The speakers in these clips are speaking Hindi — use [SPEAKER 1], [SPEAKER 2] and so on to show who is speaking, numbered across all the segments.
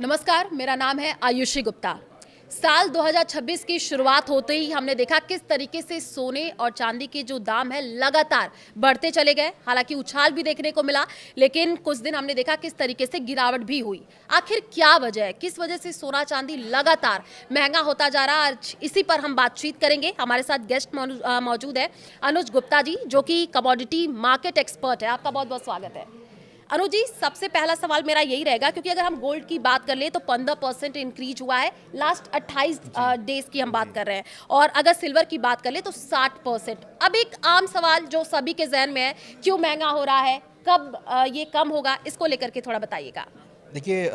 [SPEAKER 1] नमस्कार, मेरा नाम है आयुषी गुप्ता। साल 2026 की शुरुआत होते ही हमने देखा किस तरीके से सोने और चांदी के जो दाम है लगातार बढ़ते चले गए। हालांकि उछाल भी देखने को मिला, लेकिन कुछ दिन हमने देखा किस तरीके से गिरावट भी हुई। आखिर क्या वजह है, किस वजह से सोना चांदी लगातार महंगा होता जा रहा है, आज इसी पर हम बातचीत करेंगे। हमारे साथ गेस्ट मौजूद है अनुज गुप्ता जी, जो कि कमोडिटी मार्केट एक्सपर्ट है। आपका बहुत बहुत स्वागत है। अनुज जी, सबसे पहला सवाल मेरा यही रहेगा, क्योंकि अगर हम गोल्ड की बात कर ले तो 15% इंक्रीज हुआ है लास्ट 28 डेज की हम बात कर रहे हैं, और अगर सिल्वर की बात कर ले तो 60%। अब एक आम सवाल जो सभी के जहन में है, क्यों महंगा हो रहा है, कब ये कम होगा, इसको लेकर के थोड़ा बताइएगा।
[SPEAKER 2] देखिए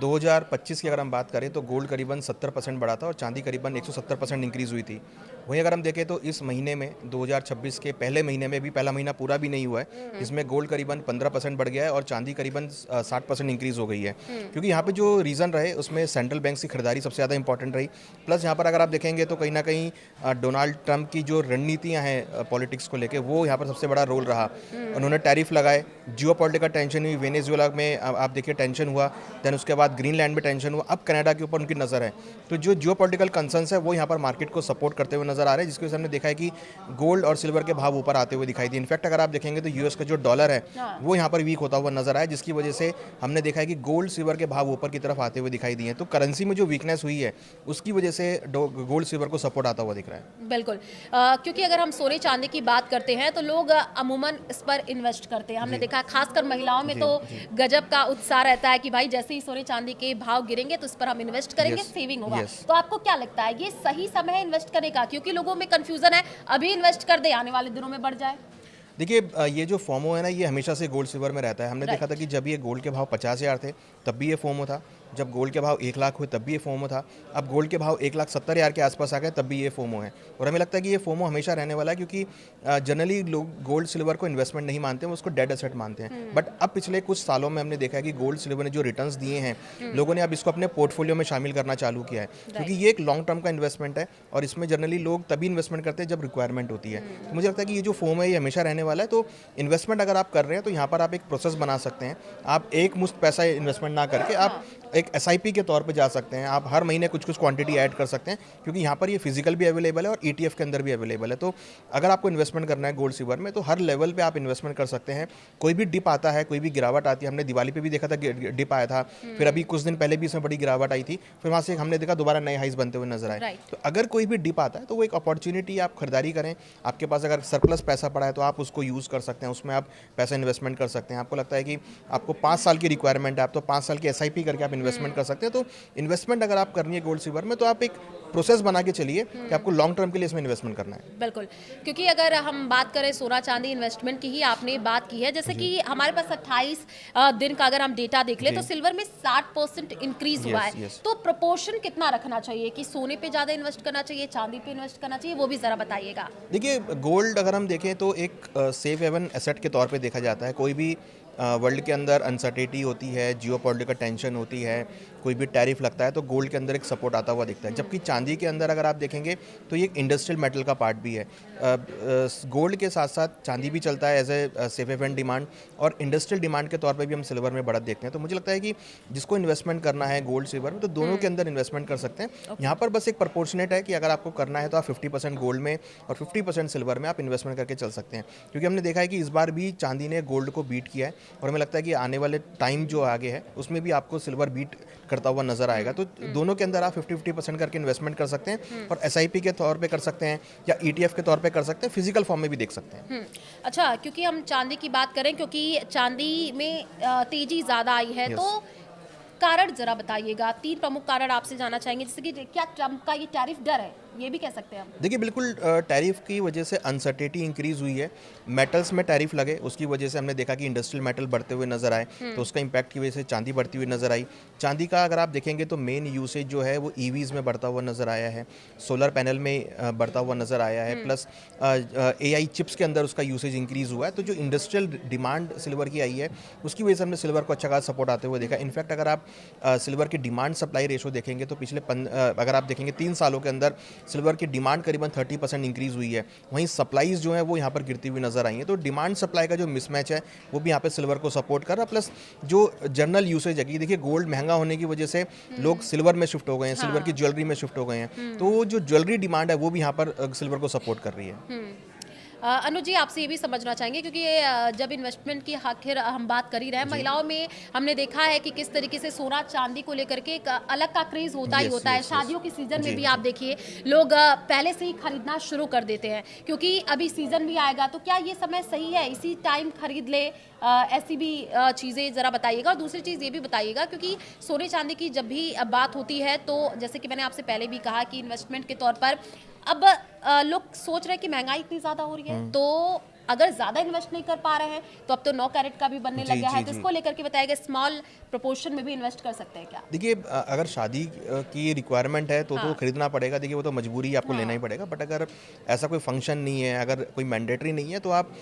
[SPEAKER 2] 2025 की अगर हम बात करें तो गोल्ड करीबन 70% बढ़ा था और चांदी करीबन 170% इंक्रीज़ हुई थी। वहीं अगर हम देखें तो इस महीने में 2026 के पहले महीने में भी पहला महीना पूरा भी नहीं हुआ है, इसमें गोल्ड करीबन 15% बढ़ गया है और चांदी करीबन 60% इंक्रीज़ हो गई है। क्योंकि यहाँ पे जो रीज़न रहे उसमें सेंट्रल बैंक की खरीदारी सबसे ज़्यादा इंपॉर्टेंट रही। प्लस यहाँ पर अगर आप देखेंगे तो कहीं ना कहीं डोनाल्ड ट्रंप की जो रणनीतियाँ हैं पॉलिटिक्स को लेकर, वो यहाँ पर सबसे बड़ा रोल रहा। उन्होंने टैरिफ लगाए, जियो पॉलिटिकल टेंशन हुई, वेनेजुएला में आप देखिए टेंशन हुआ, देन उसके बाद ग्रीनलैंड में टेंशन हुआ, अब कनाडा के ऊपर उनकी नज़र है। तो जो जियो पॉलिटिकल कंसर्न्स है वो यहाँ पर मार्केट को सपोर्ट करते हुए नजर आ रहे हैं, जिसकी वजह से हमने देखा है कि गोल्ड और सिल्वर के भाव ऊपर आते हुए दिखाई दिए। इनफैक्ट अगर आप देखेंगे तो यूएस का जो डॉलर है वो यहाँ पर वीक होता हुआ नजर आया, जिसकी वजह से हमने देखा है कि गोल्ड सिल्वर के भाव ऊपर की तरफ आते हुए दिखाई दिए। तो करेंसी में जो वीकनेस हुई है उसकी वजह से गोल्ड सिल्वर को सपोर्ट आता हुआ दिख रहा है।
[SPEAKER 1] बिल्कुल, क्योंकि अगर हम सोने चांदी की बात करते हैं तो लोग अमूमन इस पर इन्वेस्ट करते हैं। हमने देखा है खासकर महिलाओं में तो गजब का उत्साह रहता है कि भाई जैसे ही सोने चांदी के भाव गिरेंगे तो इस पर हम इन्वेस्ट करेंगे, सेविंग होगा। तो आपको क्या लगता है ये सही समय है इन्वेस्ट करने का? क्योंकि लोगों में कंफ्यूजन है, अभी इन्वेस्ट कर दे आने वाले दिनों में बढ़ जाए।
[SPEAKER 2] देखिए ये जो फोमो है ना, ये हमेशा से गोल्ड सिल्वर में रहता है। हमने देखा था कि जब ये गोल्ड के भाव 50,000 थे तब भी ये फोमो था, जब गोल्ड के भाव 1 लाख हुए तब भी ये फोमो था, अब गोल्ड के भाव 1,70,000 के आसपास आ गए तब भी ये फोमो है। और हमें लगता है कि ये फोमो हमेशा रहने वाला है, क्योंकि जनरली लोग गोल्ड सिल्वर को इन्वेस्टमेंट नहीं मानते, वो उसको डेड एसेट मानते हैं। बट अब पिछले कुछ सालों में हमने देखा है कि गोल्ड सिल्वर ने जो रिटर्न्स दिए हैं, लोगों ने अब इसको अपने पोर्टफोलियो में शामिल करना चालू किया है, क्योंकि ये एक लॉन्ग टर्म का इन्वेस्टमेंट है और इसमें जनरली लोग तभी इन्वेस्टमेंट करते हैं जब रिक्वायरमेंट होती है। तो मुझे लगता है कि ये जो फोमो है ये हमेशा रहने वाला है। तो इन्वेस्टमेंट अगर आप कर रहे हैं तो यहाँ पर आप एक प्रोसेस बना सकते हैं। आप एक मुश्त पैसा इन्वेस्टमेंट ना करके आप एक एसआईपी के तौर पे जा सकते हैं। आप हर महीने कुछ कुछ क्वांटिटी ऐड कर सकते हैं, क्योंकि यहाँ पर ये फिजिकल भी अवेलेबल है और ईटीएफ के अंदर भी अवेलेबल है। तो अगर आपको इन्वेस्टमेंट करना है गोल्ड सिल्वर में तो हर लेवल पे आप इन्वेस्टमेंट कर सकते हैं। कोई भी डिप आता है, कोई भी गिरावट आती है, हमने दिवाली पे भी देखा था डिप आया था, फिर अभी कुछ दिन पहले भी इसमें बड़ी गिरावट आई थी, फिर वहाँ से हमने देखा दोबारा नए हाइज बनते हुए नजर आए। तो अगर कोई भी डिप आता है तो वो एक अपॉर्चुनिटी, आप खरीदारी करें। आपके पास अगर सरप्लस पैसा पड़ा है तो आप उसको यूज़ कर सकते हैं, उसमें आप पैसा इन्वेस्टमेंट कर सकते हैं। आपको लगता है कि आपको 5 साल की रिक्वायरमेंट है, आप तो 5 साल की एसआईपी करके आप इन्वेस्टमेंट कर सकते हैं। तो इन्वेस्टमेंट अगर आप करनी है गोल्ड सिल्वर में तो आप एक प्रोसेस बना के चलिए कि आपको लॉन्ग टर्म के लिए इसमें इन्वेस्टमेंट करना है।
[SPEAKER 1] बिल्कुल, क्योंकि अगर हम बात करें सोना चांदी इन्वेस्टमेंट की ही आपने बात की है, जैसे कि हमारे पास 28 दिन का अगर हम डेटा देख ले तो सिल्वर में 60% इंक्रीज हुआ है। तो प्रोपोर्शन कितना रखना चाहिए कि सोने पे ज़्यादा इन्वेस्ट करना चाहिए, चांदी पे इन्वेस्ट करना चाहिए, वो भी ज़रा बताइएगा।
[SPEAKER 2] देखिए गोल्ड अगर हम देखें तो एक सेफ हेवन एसेट के तौर पे देखा जाता है। कोई भी वर्ल्ड के अंदर अनसर्टेनिटी होती है, जियो पॉलिटिकल टेंशन होती है, कोई भी टैरिफ लगता है तो गोल्ड के अंदर एक सपोर्ट आता हुआ दिखता है। जबकि चांदी के अंदर अगर आप देखेंगे तो ये एक इंडस्ट्रियल मेटल का पार्ट भी है। गोल्ड के साथ साथ चांदी भी चलता है as a safe haven demand, और इंडस्ट्रियल डिमांड के तौर पे भी हम सिल्वर में बढ़त देखते हैं। तो मुझे लगता है कि जिसको इन्वेस्टमेंट करना है गोल्ड सिल्वर में तो दोनों के अंदर इन्वेस्टमेंट कर सकते हैं। यहाँ पर बस एक प्रपोर्शनेट है कि अगर आपको करना है तो आप 50% गोल्ड में और 50% सिल्वर में आप इन्वेस्टमेंट करके चल सकते हैं, क्योंकि हमने देखा है कि इस बार भी चांदी ने गोल्ड को बीट किया है और हमें लगता है कि आने वाले टाइम जो आगे है उसमें भी आपको सिल्वर बीट करता हुआ नजर आएगा। तो दोनों के अंदर आप 50-50% करके इन्वेस्टमेंट कर सकते हैं और एसआईपी के तौर पे कर सकते हैं या ईटीएफ के तौर पे कर सकते हैं, फिजिकल फॉर्म में भी देख सकते हैं।
[SPEAKER 1] अच्छा, क्योंकि हम चांदी की बात करें, क्योंकि चांदी में तेजी ज़्यादा आई है, तो कारण जरा बताइएगा। 3 प्रमुख कारण आपसे जानना चाहेंगे, जैसे कि क्या ट्रम्प का ये टैरिफ डर है, ये भी कह सकते हैं हम।
[SPEAKER 2] देखिए बिल्कुल टैरिफ की वजह से अनसर्टेनिटी इंक्रीज हुई है। मेटल्स में टैरिफ लगे उसकी वजह से हमने देखा कि इंडस्ट्रियल मेटल बढ़ते हुए नजर आए, तो उसका इम्पैक्ट की वजह से चांदी बढ़ती हुई नजर आई। चांदी का अगर आप देखेंगे तो मेन यूसेज जो है वो ईवीज़ में बढ़ता हुआ नजर आया है, सोलर पैनल में बढ़ता हुआ नजर आया है, प्लस एआई चिप्स के अंदर उसका यूसेज इंक्रीज हुआ है। तो जो इंडस्ट्रियल डिमांड सिल्वर की आई है उसकी वजह से हमने सिल्वर को अच्छा खासा सपोर्ट आते हुए देखा। इनफैक्ट अगर आप सिल्वर की डिमांड सप्लाई रेशो देखेंगे तो पिछले अगर आप देखेंगे 3 सालों के अंदर सिल्वर की डिमांड करीबन 30% इंक्रीज़ हुई है, वहीं सप्लाईज़ जो है वो यहाँ पर गिरती हुई नज़र आई हैं। तो डिमांड सप्लाई का जो मिसमैच है वो भी यहाँ पे सिल्वर को सपोर्ट कर रहा है। प्लस जो जनरल यूसेज है कि देखिए गोल्ड महंगा होने की वजह से लोग सिल्वर में शिफ्ट हो गए हैं, सिल्वर की ज्वेलरी में शिफ्ट हो गए हैं, तो वो जो ज्वेलरी डिमांड है वो भी यहाँ पर सिल्वर को सपोर्ट कर रही है।
[SPEAKER 1] अनुज जी, आपसे ये भी समझना चाहेंगे क्योंकि ये जब इन्वेस्टमेंट की आखिर हम बात कर ही रहे हैं, महिलाओं में हमने देखा है कि किस तरीके से सोना चांदी को लेकर के एक अलग का क्रेज होता ही होता है। शादियों की सीजन में भी आप देखिए लोग पहले से ही खरीदना शुरू कर देते हैं क्योंकि अभी सीजन भी आएगा। तो क्या ये समय सही है, इसी टाइम खरीद ले? ऐसी भी चीज़ें ज़रा बताइएगा। और दूसरी चीज़ ये भी बताइएगा क्योंकि सोने चांदी की जब भी बात होती है तो जैसे कि मैंने आपसे पहले भी कहा कि इन्वेस्टमेंट के तौर पर अब लोग सोच रहे हैं कि महंगाई इतनी ज़्यादा हो रही है, तो अगर ज़्यादा इन्वेस्ट नहीं कर पा रहे हैं तो अब तो 9 कैरेट का भी बनने लग गया है, तो इसको लेकर के बताइएगा स्मॉल प्रोपोर्शन में भी इन्वेस्ट कर सकते हैं क्या?
[SPEAKER 2] देखिए अगर शादी की रिक्वायरमेंट है तो खरीदना पड़ेगा, देखिए वो तो मजबूरी आपको लेना ही पड़ेगा। बट अगर ऐसा कोई फंक्शन नहीं है, अगर कोई मैंडेटरी नहीं है, तो आप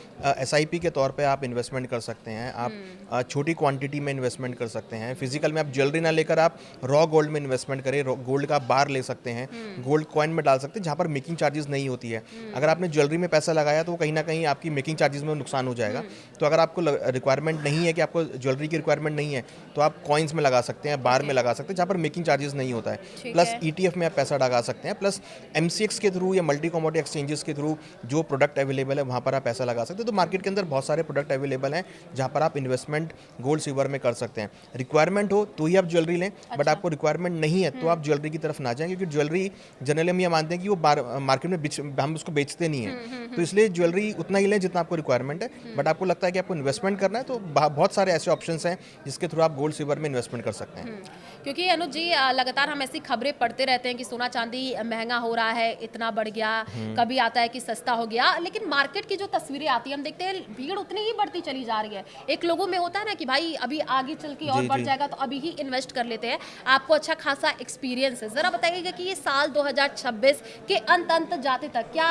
[SPEAKER 2] SIP के तौर पे आप इन्वेस्टमेंट कर सकते हैं। आप छोटी क्वांटिटी में इन्वेस्टमेंट कर सकते हैं। फिजिकल में आप ज्वेलरी ना लेकर आप रॉ गोल्ड में इन्वेस्टमेंट करें, गोल्ड का बार ले सकते हैं, गोल्ड कॉइन में डाल सकते हैं जहाँ पर मेकिंग चार्जेस नहीं होती है। अगर आपने ज्वेलरी में पैसा लगाया तो कहीं ना कहीं आपकी मेकिंग चार्जेस में नुकसान हो जाएगा। तो अगर आपको रिक्वायरमेंट नहीं है, कि आपको ज्वेलरी की रिक्वायरमेंट नहीं है, तो आप कॉइन्स में लगा सकते हैं, बार में लगा सकते हैं जहाँ पर मेकिंग चार्जेस नहीं होता है। प्लस ETF में आप पैसा लगा सकते हैं, प्लस MCX के थ्रू या मल्टी कमोडिटी एक्सचेंजेस के थ्रू जो प्रोडक्ट अवेलेबल है वहाँ पर आप पैसा लगा सकते हैं। तो मार्केट के अंदर बहुत सारे प्रोडक्ट अवेलेबल हैं जहाँ पर आप इन्वेस्टमेंट गोल्ड सिल्वर में कर सकते हैं। रिक्वायरमेंट हो तो ही आप ज्वेलरी लें, बट आपको रिक्वायरमेंट नहीं है तो आप ज्वेलरी की तरफ ना जाएं, क्योंकि ज्वेलरी जनरली हम ये मानते हैं कि वो मार्केट में हम उसको बेचते नहीं हैं। तो इसलिए ज्वेलरी उतना ही लें जितना आपको रिक्वायरमेंट है। बट आपको लगता है कि आपको इन्वेस्टमेंट करना है तो बहुत सारे ऐसे ऑप्शंस हैं जिसके थ्रू आप गोल्ड सिल्वर में इन्वेस्टमेंट कर सकते हैं।
[SPEAKER 1] क्योंकि अनुज जी लगातार हम ऐसी खबरें पढ़ते रहते हैं कि सोना चांदी महंगा हो रहा है, इतना बढ़ गया, कभी आता है कि सस्ता हो गया, लेकिन मार्केट की जो तस्वीरें आती है हम देखते हैं भीड़ उतनी ही बढ़ती चली जा रही है। एक लोगों में होता है ना कि भाई अभी आगे चल के और बढ़ जाएगा तो अभी ही इन्वेस्ट कर लेते हैं। आपको अच्छा खासा एक्सपीरियंस है, जरा बताइएगा कि ये साल 2026 के अंत जाते तक क्या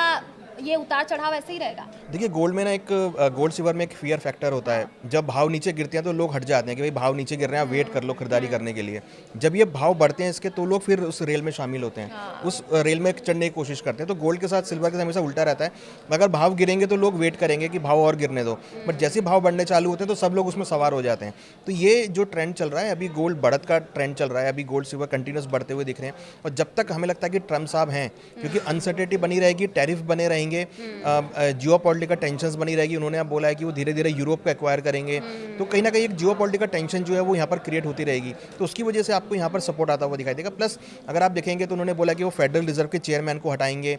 [SPEAKER 1] ये उतार चढ़ाव ऐसे ही रहेगा?
[SPEAKER 2] देखिए गोल्ड में ना एक गोल्ड सिल्वर में एक फियर फैक्टर होता है। जब भाव नीचे गिरते हैं तो लोग हट जाते हैं कि भाई भाव नीचे गिर रहे हैं, वेट कर लो खरीदारी करने के लिए। जब ये भाव बढ़ते हैं इसके तो लोग फिर उस रेल में शामिल होते हैं, उस रेल में चढ़ने की कोशिश करते हैं। तो गोल्ड के साथ सिल्वर के साथ हमेशा उल्टा रहता है। अगर भाव गिरेंगे तो लोग वेट करेंगे कि भाव और गिरने दो, बट जैसे भाव बढ़ने चालू होते हैं तो सब लोग उसमें सवार हो जाते हैं। तो ये जो ट्रेंड चल रहा है, अभी गोल्ड बढ़त का ट्रेंड चल रहा है, अभी गोल्ड सिल्वर कंटिन्यूस बढ़ते हुए दिख रहे हैं। और जब तक हमें लगता है कि ट्रम्प साहब हैं, क्योंकि अनसर्टेनिटी बनी रहेगी, टैरिफ बने रहेंगे, जियोपॉलिटिकल टेंशंस बनी रहेगी। उन्होंने अब बोला है कि वो धीरे धीरे यूरोप को एक्वायर करेंगे, तो कहीं ना कहीं एक जियोपॉलिटिकल टेंशन जो है वो यहाँ पर क्रिएट होती रहेगी। तो उसकी वजह से आपको यहाँ पर सपोर्ट आता हुआ दिखाई देगा। प्लस अगर आप देखेंगे तो उन्होंने बोला कि वो फेडरल रिजर्व के चेयरमैन को हटाएंगे,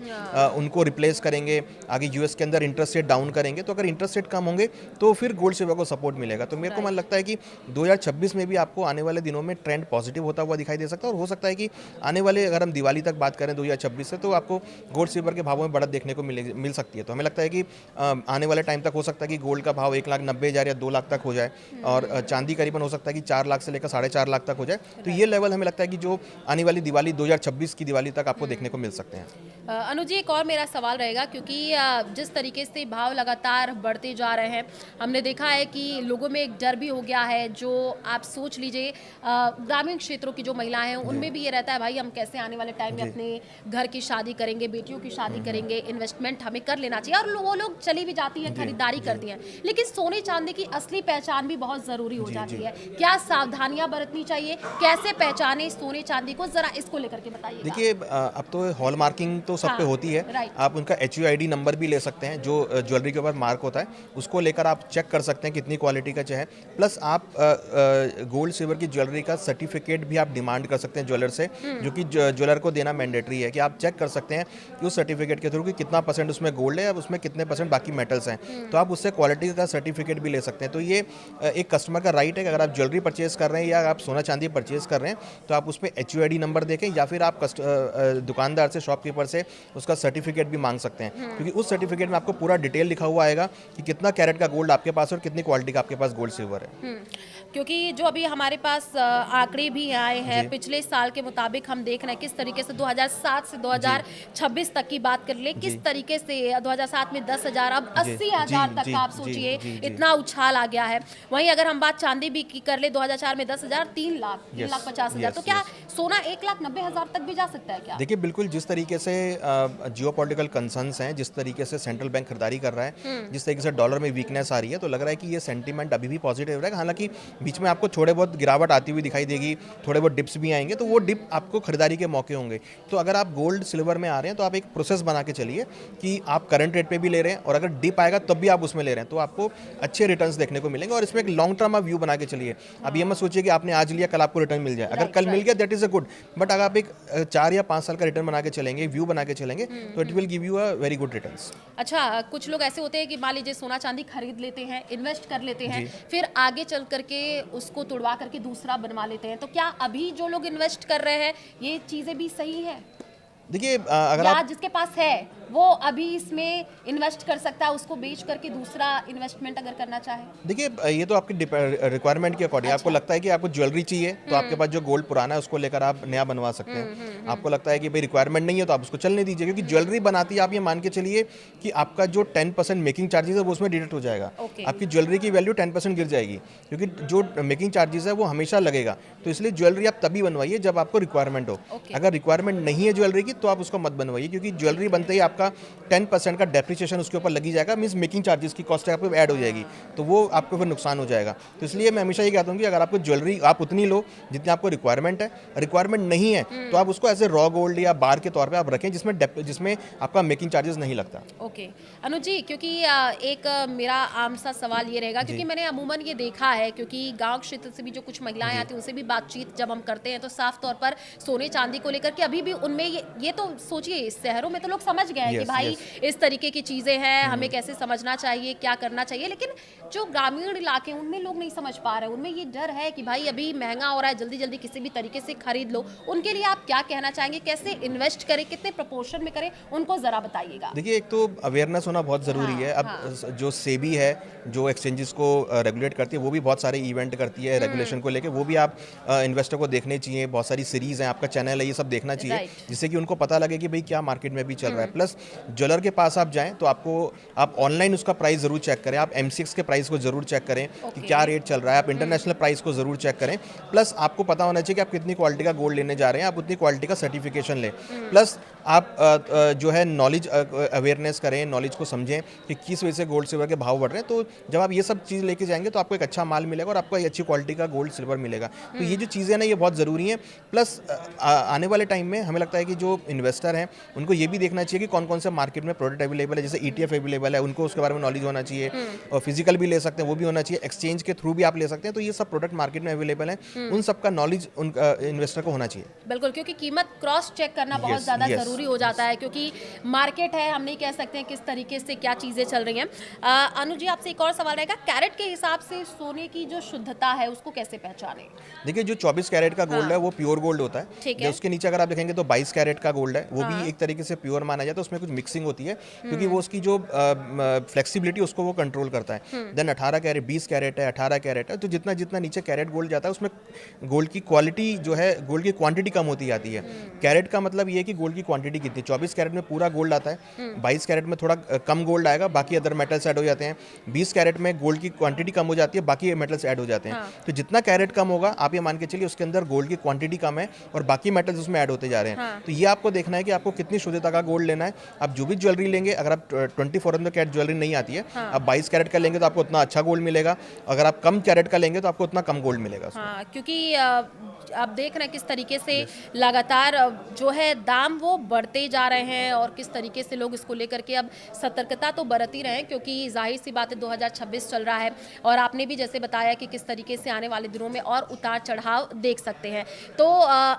[SPEAKER 2] उनको रिप्लेस करेंगे, आगे US के अंदर इंटरेस्ट रेट डाउन करेंगे। तो अगर इंटरेस्ट रेट कम होंगे तो फिर गोल्ड सिल्वर को सपोर्ट मिलेगा। तो मेरे को मन लगता है कि 2026 में भी आपको आने वाले दिनों में ट्रेंड पॉजिटिव होता हुआ दिखाई दे सकता है। और हो सकता है कि आने वाले, अगर हम दिवाली तक बात करें 2026 से, तो आपको गोल्ड सिल्वर के भावों में बढ़त देखने को मिल सकती है। तो हमें लगता है कि आने वाले टाइम तक हो सकता है कि गोल्ड का भाव 1,90,000 या 2 लाख तक हो जाए, और चांदी करीबन हो सकता है कि 4 लाख से लेकर 4.5 लाख तक हो जाए। तो ये लेवल हमें लगता है कि जो आने वाली दिवाली 2026 की दिवाली तक आपको देखने को मिल सकते हैं।
[SPEAKER 1] अनुज जी, एक और मेरा सवाल रहेगा क्योंकि जिस तरीके से भाव लगातार बढ़ते जा रहे हैं, हमने देखा है कि लोगों में एक डर भी हो गया है। जो आप सोच लीजिए ग्रामीण क्षेत्रों की जो महिलाएं हैं उनमें भी ये रहता है भाई हम कैसे आने वाले टाइम में अपने घर की शादी करेंगे, बेटियों की शादी करेंगे, इन्वेस्टमेंट हमें कर लेना चाहिए। और वो लोग चली भी जाती हैं, खरीदारी करती हैं, लेकिन सोने चांदी की असली पहचान भी बहुत जरूरी हो जाती है। क्या सावधानियां बरतनी चाहिए, कैसे पहचाने सोने चांदी को, जरा इसको लेकर के बताइए।
[SPEAKER 2] देखिए अब तो हॉल मार्किंग तो सब पे होती है। आप उनका HUID नंबर भी ले सकते हैं, जो ज्वेलरी के ऊपर मार्क होता है, उसको लेकर आप चेक कर सकते हैं कितनी क्वालिटी का है। प्लस आप गोल्ड सिल्वर की ज्वेलरी का सर्टिफिकेट भी आप डिमांड कर सकते हैं ज्वेलर से, जो कि ज्वेलर को देना मैंडेटरी है। कि आप चेक कर सकते हैं कि उस सर्टिफिकेट के थ्रू कि कितना % उसमें गोल्ड है, अब उसमें कितने % बाकी मेटल्स हैं। तो आप उससे क्वालिटी का सर्टिफिकेट भी ले सकते हैं। तो ये एक कस्टमर का राइट है कि अगर आप ज्वेलरी परचेज कर रहे हैं या आप सोना चांदी परचेज कर रहे हैं तो आप उस पर HUID नंबर देखें, या फिर आप दुकानदार से, शॉपकीपर से उसका सर्टिफिकेट भी मांग सकते हैं। क्योंकि उस सर्टिफिकेट में आपको पूरा डिटेल लिखा हुआ आएगा कि कितना कैरेट का गोल्ड आपके पास है और कितनी क्वालिटी का आपके पास गोल्ड सिल्वर है।
[SPEAKER 1] क्योंकि जो अभी हमारे पास आंकड़े भी आए हैं पिछले साल के मुताबिक, हम देख रहे हैं किस तरीके से 2007 से 2026 तक की बात कर ले, किस तरीके तरीके से 2007 में 10,000, अब
[SPEAKER 2] जी,
[SPEAKER 1] 80,000
[SPEAKER 2] जी,
[SPEAKER 1] तक
[SPEAKER 2] जी,
[SPEAKER 1] का आप
[SPEAKER 2] जी,
[SPEAKER 1] सोचिए,
[SPEAKER 2] जी, जी।
[SPEAKER 1] इतना उछाल आ गया है। वहीं अगर हम बात चांदी भी की कर ले, 2004 में 10,000, 3 लाख, 3,50,000, तो
[SPEAKER 2] यस,
[SPEAKER 1] क्या
[SPEAKER 2] यस।
[SPEAKER 1] सोना 1,90,000 तक भी जा सकता है क्या?
[SPEAKER 2] देखिए, बिल्कुल जिस तरीके से जियोपॉलिटिकल कंसर्न्स हैं, जिस तरीके से सेंट्रल बैंक खरीदारी कर रहा है, जिस तरीके से डॉलर में वीकनेस आ रही है, तो लग रहा है कि ये सेंटीमेंट अभी भी पॉजिटिव रहेगा। हालाँकि बीच में आपको थोड़े बहुत गिरावट आती हुई दिखाई देगी, थोड़े बहुत डिप्स भी आएँगे, तो वो डिप आपको खरीदारी के मौके होंगे। तो अगर आप गोल्ड, सिल्वर में आ रहे हैं, तो आप एक प्रोसेस बना के चलिए कि आप करंट रेट पे भी ले रहे हैं और अगर डिप आएगा तब भी आप उसमें ले रहे हैं, तो आपको अच्छे रिटर्न्स देखने को मिलेंगे और इसमें एक लॉन्ग टर्म आप व्यू बना के चलिए। अब ये मत सोचिए कि आपने आज लिया, कल आपको रिटर्न मिल जाए। अगर
[SPEAKER 1] राइट,
[SPEAKER 2] कल मिल
[SPEAKER 1] राइट।
[SPEAKER 2] गया, that is a good, but अगर आप एक 4 या 5 साल का रिटर्न बना के चलेंगे, व्यू बना के चलेंगे, तो it will give you a very good returns.
[SPEAKER 1] अच्छा, कुछ लोग ऐसे होते हैं कि मान लीजिए सोना चांदी खरीद लेते हैं, इन्वेस्ट कर लेते हैं,
[SPEAKER 2] जी।
[SPEAKER 1] फिर आगे चल करके उसको तुड़वा करके दूसरा बनवा लेते हैं। तो क्या अभी जो लोग इन्वेस्ट कर रहे हैं, ये चीज़ें भी सही है?
[SPEAKER 2] देखिए, अगर
[SPEAKER 1] या
[SPEAKER 2] आप
[SPEAKER 1] जिसके पास है वो अभी इसमें इन्वेस्ट कर सकता है, उसको बेच करके दूसरा इन्वेस्टमेंट अगर करना चाहे?
[SPEAKER 2] देखिए, ये तो आपकी रिक्वायरमेंट के अकॉर्डिंग, आपको लगता है कि आपको ज्वेलरी चाहिए, तो आपके पास जो गोल्ड पुराना है उसको लेकर आप नया बनवा सकते हैं। आपको लगता है कि भाई रिक्वायरमेंट नहीं है, तो आप उसको चलने दीजिए, क्योंकि ज्वेलरी बनाती है, आप ये मान के चलिए कि आपका जो 10% मेकिंग चार्जेस है वो उसमें डिडक्ट हो जाएगा।
[SPEAKER 1] ओके।
[SPEAKER 2] आपकी ज्वेलरी की वैल्यू 10% गिर जाएगी, क्योंकि जो मेकिंग चार्जेस है वो हमेशा लगेगा। तो इसलिए ज्वेलरी आप तभी बनवाइए जब आपको रिक्वायरमेंट हो।
[SPEAKER 1] ओके।
[SPEAKER 2] अगर रिक्वायरमेंट नहीं है ज्वेलरी की, तो आप उसको मत बनवाइए, क्योंकि ज्वेलरी बनते ही आपका 10% का डेप्रिसिएशन उसके ऊपर लगी जाएगा, मीन्स मेकिंग चार्जेस की कॉस्ट आपको ऐड हो जाएगी, तो वो आपको फिर नुकसान हो जाएगा। तो इसलिए मैं हमेशा ये कहता हूँ कि अगर आपको ज्वेलरी आप उतनी लो जितनी आपको रिक्वायरमेंट है, रिक्वायरमेंट नहीं है तो आप उसको एज ए रॉ गोल्ड या बार के तौर पे आप रखें, जिसमें आपका मेकिंग चार्जेस नहीं लगता।
[SPEAKER 1] ओके। अनुज जी, क्योंकि एक मेरा आम सा सवाल ये रहेगा, क्योंकि
[SPEAKER 2] जी।
[SPEAKER 1] मैंने अमूमन ये देखा है, क्योंकि गांव क्षेत्र से भी जो कुछ महिलाएं
[SPEAKER 2] जी।
[SPEAKER 1] आती हैं उनसे भी बातचीत जब हम करते हैं, तो साफ तौर पर सोने चांदी को लेकर के अभी भी उनमें ये तो सोचिए, शहरों में तो लोग समझ गए हैं कि
[SPEAKER 2] Yes,
[SPEAKER 1] भाई
[SPEAKER 2] yes.
[SPEAKER 1] इस तरीके की चीज़ें हैं, हमें कैसे समझना चाहिए, क्या करना चाहिए, लेकिन जो ग्रामीण इलाके हैं उनमें लोग नहीं समझ पा रहे हैं। उनमें ये डर है कि भाई अभी महंगा हो रहा है, जल्दी जल्दी किसी भी तरीके से खरीद लो। उनके लिए आप क्या कहना चाहेंगे, कैसे इन्वेस्ट करें, कितने प्रपोर्शन में करें, उनको ज़रा बताइएगा।
[SPEAKER 2] देखिए, एक तो अवेयरनेस होना बहुत ज़रूरी है। अब जो सेबी है, जो एक्सचेंजेस को रेगुलेट करती है, वो भी बहुत सारे इवेंट करती है रेगुलेशन को लेके, वो भी आप इन्वेस्टर को देखने चाहिए। बहुत सारी सीरीज़ हैं, आपका चैनल है, ये सब देखना चाहिए,
[SPEAKER 1] राइट।
[SPEAKER 2] जिससे कि उनको पता लगे कि भाई क्या मार्केट में भी चल रहा है। प्लस ज्वेलर के पास आप जाएँ तो आप ऑनलाइन उसका प्राइस ज़रूर चेक करें, आप MCX के प्राइस को ज़रूर चेक करें कि
[SPEAKER 1] ओके।
[SPEAKER 2] क्या रेट चल रहा है, आप इंटरनेशनल प्राइस को ज़रूर चेक करें। प्लस आपको पता होना चाहिए कि आप कितनी क्वालिटी का गोल्ड लेने जा रहे हैं, आप उतनी क्वालिटी का सर्टिफिकेशन लें। प्लस आप जो है नॉलेज अवेयरनेस करें, नॉलेज को समझें कि किस वजह से गोल्ड सिल्वर के भाव बढ़ रहे हैं। तो जब आप ये सब चीज़ लेके जाएंगे तो आपको एक अच्छा माल मिलेगा और आपको एक अच्छी क्वालिटी का गोल्ड सिल्वर मिलेगा। तो ये जो चीज़ें ना, ये बहुत ज़रूरी हैं। प्लस आने वाले टाइम में हमें लगता है कि जो इन्वेस्टर हैं उनको ये भी देखना चाहिए कि कौन कौन से मार्केट में प्रोडक्ट अवेलेबल है, जैसे ETF अवेलेबल है, उनको उसके बारे में नॉलेज होना चाहिए, और फिजिकल भी ले सकते हैं, वो भी होना चाहिए, एक्सचेंज के थ्रू भी आप ले सकते हैं। तो ये सब प्रोडक्ट मार्केट में अवेलेबल है, उन सब का नॉलेज उन इन्वेस्टर को होना चाहिए।
[SPEAKER 1] बिल्कुल, क्योंकि कीमत क्रॉस चेक करना बहुत
[SPEAKER 2] Yes,
[SPEAKER 1] ज़्यादा
[SPEAKER 2] yes,
[SPEAKER 1] ज़रूरी हो जाता है, क्योंकि मार्केट है, हम नहीं कह सकते हैं किस तरीके से क्या चीज़ें चल रही हैं। अनु जी, आपसे एक और सवाल रहेगा, कैरेट के हिसाब से सोने की जो शुद्धता है उसको कैसे पहचानें?
[SPEAKER 2] देखिए, जो 24 कैरेट का गोल्ड है वो प्योर गोल्ड होता है।
[SPEAKER 1] ठीक है।
[SPEAKER 2] उसके नीचे अगर आप देखेंगे तो 22 कैरेट का गोल्ड है, वो
[SPEAKER 1] हाँ।
[SPEAKER 2] भी एक तरीके से प्योर माना जाता है। उसमें कुछ मिक्सिंग होती है, क्योंकि वो उसकी जो फ्लेक्सिबिलिटी उसको वो कंट्रोल करता है। देन 18 कैरेट, 20 कैरेट है, 18 कैरेट है। तो जितना जितना नीचे कैरेट गोल्ड जाता है, उसमें गोल्ड की क्वालिटी जो है, गोल्ड की क्वांटिटी कम होती जाती है। कैरेट का मतलब ये है कि गोल्ड की क्वांटिटी कितनी। 24 कैरेट में पूरा गोल्ड आता है, 22 कैरेट में थोड़ा कम गोल्ड आएगा, बाकी अदर मेटल्स ऐड हो जाते हैं। 20 कैरेट में गोल्ड की क्वांटिटी कम हो जाती है, बाकी मेटल्स ऐड हो जाते हैं। तो जितना कैरेट कम होगा, आप ये मान के चलिए उसके अंदर गोल्ड की क्वांटिटी कम है और बाकी मेटल्स उसमें ऐड होते जा रहे हैं। तो ये आपको देखना है कि आपको कितनी शुद्धता का गोल्ड लेना है। आप जो भी ज्वेलरी लेंगे, अगर आप 24 कैरेट ज्वेलरी नहीं आती है, आप 22 कैरेट का लेंगे तो आपको उतना अच्छा गोल्ड मिलेगा। अगर आप कम कैरेट का लेंगे तो आपको उतना कम गोल्ड मिलेगा उसमें।
[SPEAKER 1] हाँ, क्योंकि आप देख रहे हैं किस तरीके से लगातार जो है दाम वो बढ़ते जा रहे हैं, और किस तरीके से लोग इसको लेकर के अब सतर्कता तो बरत ही रहे हैं, क्योंकि जाहिर सी बात है 2026 चल रहा है, और आपने भी जैसे बताया कि किस तरीके से आने वाले दिनों में और उतार चढ़ाव देख सकते हैं। तो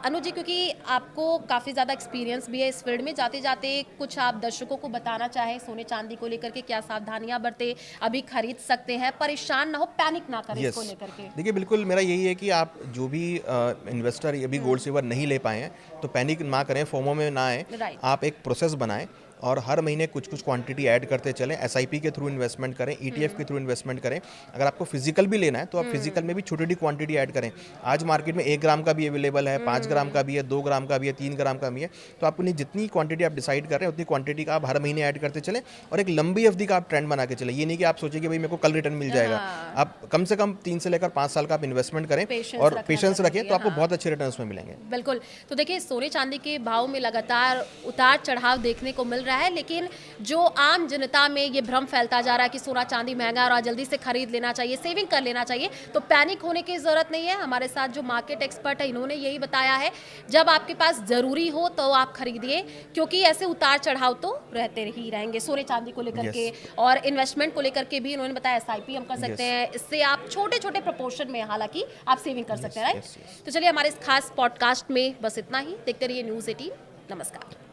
[SPEAKER 1] अनुज जी, क्योंकि आपको काफ़ी ज़्यादा एक्सपीरियंस भी है इस फील्ड में, जाते जाते कुछ आप दर्शकों को बताना चाहें सोने चांदी को लेकर के, क्या सावधानियां बरते, अभी खरीद सकते हैं, परेशान ना हो, पैनिक ना करें इसको लेकर के?
[SPEAKER 2] देखिए, बिल्कुल मेरा यही है कि आप जो भी इन्वेस्टर अभी गोल्ड सिल्वर नहीं ले पाए हैं, तो पैनिक ना करें, फोमो में ना आए।
[SPEAKER 1] राइट।
[SPEAKER 2] आप एक प्रोसेस बनाएं और हर महीने कुछ कुछ क्वांटिटी ऐड करते चलें। एसआईपी के थ्रू इन्वेस्टमेंट करें, ईटीएफ के थ्रू इन्वेस्टमेंट करें। अगर आपको फिजिकल भी लेना है तो आप फिजिकल में भी छोटी छोटी क्वांटिटी ऐड करें। आज मार्केट में 1 ग्राम का भी अवेलेबल है, 5 ग्राम का भी है, 2 ग्राम का भी है, 3 ग्राम का भी है। तो आप अपनी जितनी क्वांटिटी आप डिसाइड कर रहे हैं उतनी क्वांटिटी का आप हर महीने ऐड करते चलें और एक लंबी अवधि का आप ट्रेंड बना के चलें। ये नहीं कि आप सोचिए कि भाई मेरे को कल रिटर्न मिल जाएगा।
[SPEAKER 1] हाँ।
[SPEAKER 2] आप कम से कम 3 से लेकर 5 साल का आप इन्वेस्टमेंट करें
[SPEAKER 1] Patience
[SPEAKER 2] और
[SPEAKER 1] रखना
[SPEAKER 2] पेशेंस
[SPEAKER 1] जरूरी
[SPEAKER 2] रखें
[SPEAKER 1] है,
[SPEAKER 2] तो आपको
[SPEAKER 1] हाँ।
[SPEAKER 2] बहुत अच्छे रिटर्न्स में मिलेंगे।
[SPEAKER 1] बिल्कुल। तो देखिए सोने चांदी के भाव में लगातार उतार चढ़ाव देखने को मिल रहा है, लेकिन जो आम जनता में ये भ्रम फैलता जा रहा है कि सोना चांदी महंगा और जल्दी से खरीद लेना चाहिए, सेविंग कर लेना चाहिए, तो पैनिक होने की ज़रूरत नहीं है। हमारे साथ जो मार्केट एक्सपर्ट है इन्होंने यही बताया है, जब आपके पास ज़रूरी हो तो आप खरीदिए, क्योंकि ऐसे उतार चढ़ाव तो रहते ही रहेंगे सोने चांदी को लेकर के। और इन्वेस्टमेंट को लेकर के भी इन्होंने बताया एसआईपी हम कर सकते हैं, इससे आप छोटे छोटे प्रपोर्शन में हालांकि आप सेविंग कर सकते हैं, राइट। तो चलिए हमारे इस खास पॉडकास्ट में बस इतना ही। देखते रहिए न्यूज़ 18। नमस्कार।